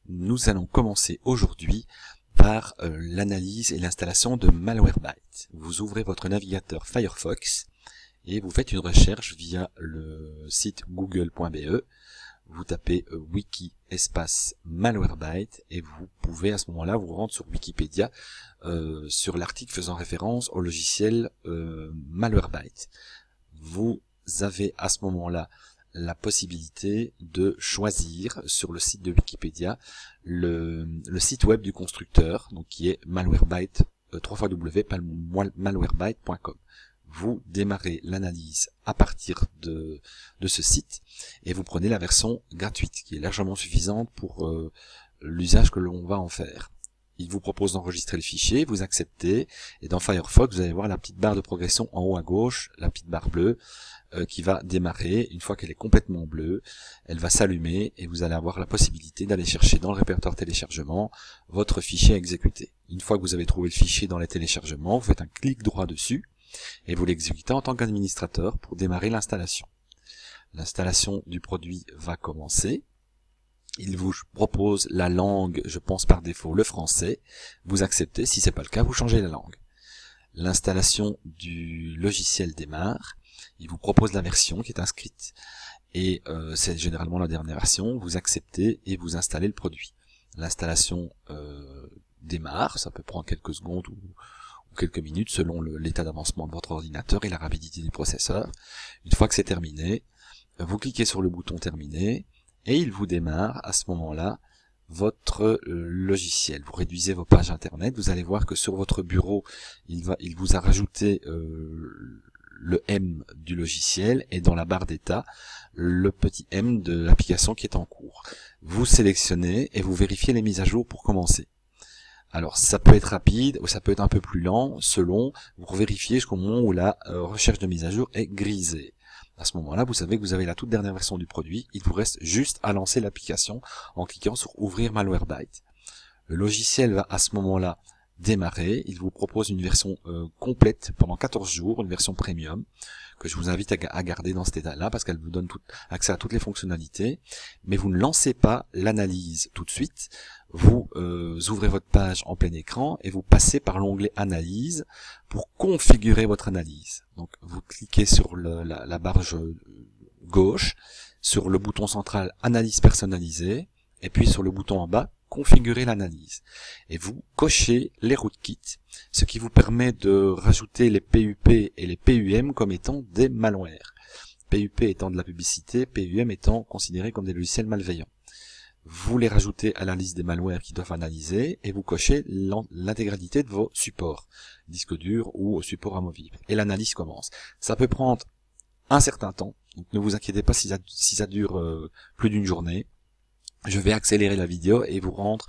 Nous allons commencer aujourd'hui par l'analyse et l'installation de Malwarebytes. Vous ouvrez votre navigateur Firefox et vous faites une recherche via le site google.be. Vous tapez wiki espace Malwarebytes et vous pouvez à ce moment-là vous rendre sur Wikipédia sur l'article faisant référence au logiciel Malwarebytes. Vous avez à ce moment-là la possibilité de choisir sur le site de Wikipédia le site web du constructeur, donc qui est Malwarebytes, www.malwarebytes.com. Vous démarrez l'analyse à partir de ce site et vous prenez la version gratuite qui est largement suffisante pour l'usage que l'on va en faire. Il vous propose d'enregistrer le fichier, vous acceptez et dans Firefox vous allez voir la petite barre de progression en haut à gauche, la petite barre bleue qui va démarrer. Une fois qu'elle est complètement bleue, elle va s'allumer et vous allez avoir la possibilité d'aller chercher dans le répertoire téléchargement votre fichier à exécuter. Une fois que vous avez trouvé le fichier dans les téléchargements, vous faites un clic droit dessus et vous l'exécutez en tant qu'administrateur pour démarrer l'installation. L'installation du produit va commencer. Il vous propose la langue, je pense par défaut le français. Vous acceptez, si c'est pas le cas, vous changez la langue. L'installation du logiciel démarre. Il vous propose la version qui est inscrite et c'est généralement la dernière version. Vous acceptez et vous installez le produit. L'installation démarre, ça peut prendre quelques secondes ou quelques minutes selon l'état d'avancement de votre ordinateur et la rapidité du processeur. Une fois que c'est terminé, vous cliquez sur le bouton terminer et il vous démarre à ce moment-là votre logiciel. Vous réduisez vos pages internet, vous allez voir que sur votre bureau, il vous a rajouté le M du logiciel et dans la barre d'état, le petit M de l'application qui est en cours. Vous sélectionnez et vous vérifiez les mises à jour pour commencer. Alors ça peut être rapide ou ça peut être un peu plus lent selon, vous vérifiez jusqu'au moment où la recherche de mise à jour est grisée. À ce moment-là, vous savez que vous avez la toute dernière version du produit, il vous reste juste à lancer l'application en cliquant sur ouvrir Malwarebytes. Le logiciel va à ce moment-là démarrer, il vous propose une version complète pendant 14 jours, une version premium, que je vous invite à garder dans cet état-là, parce qu'elle vous donne accès à toutes les fonctionnalités, mais vous ne lancez pas l'analyse tout de suite, vous ouvrez votre page en plein écran, et vous passez par l'onglet analyse, pour configurer votre analyse. Donc vous cliquez sur la barre gauche, sur le bouton central analyse personnalisée, et puis sur le bouton en bas, configurer l'analyse. Et vous cochez les rootkits, ce qui vous permet de rajouter les PUP et les PUM comme étant des malwares. PUP étant de la publicité, PUM étant considéré comme des logiciels malveillants. Vous les rajoutez à la liste des malwares qui doivent analyser et vous cochez l'intégralité de vos supports, disque dur ou support amovible. Et l'analyse commence. Ça peut prendre un certain temps, donc ne vous inquiétez pas si ça dure plus d'une journée. Je vais accélérer la vidéo et me rendre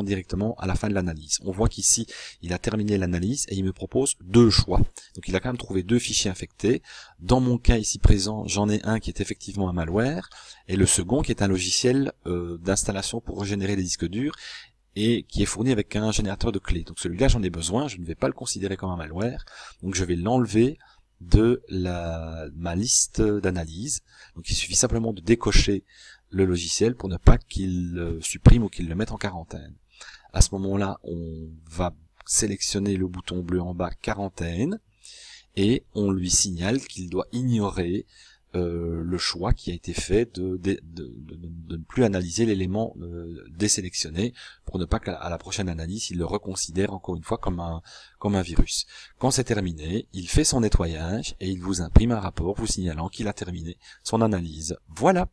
directement à la fin de l'analyse. On voit qu'ici, il a terminé l'analyse et il me propose deux choix. Donc il a quand même trouvé deux fichiers infectés. Dans mon cas ici présent, j'en ai un qui est effectivement un malware et le second qui est un logiciel d'installation pour régénérer les disques durs et qui est fourni avec un générateur de clés. Donc celui-là, j'en ai besoin, je ne vais pas le considérer comme un malware. Donc je vais l'enlever de ma liste d'analyse. Donc il suffit simplement de décocher le logiciel pour ne pas qu'il supprime ou qu'il le mette en quarantaine. À ce moment-là, on va sélectionner le bouton bleu en bas quarantaine et on lui signale qu'il doit ignorer le choix qui a été fait de ne plus analyser l'élément désélectionné pour ne pas qu'à la prochaine analyse, il le reconsidère encore une fois comme un virus. Quand c'est terminé, il fait son nettoyage et il vous imprime un rapport vous signalant qu'il a terminé son analyse. Voilà.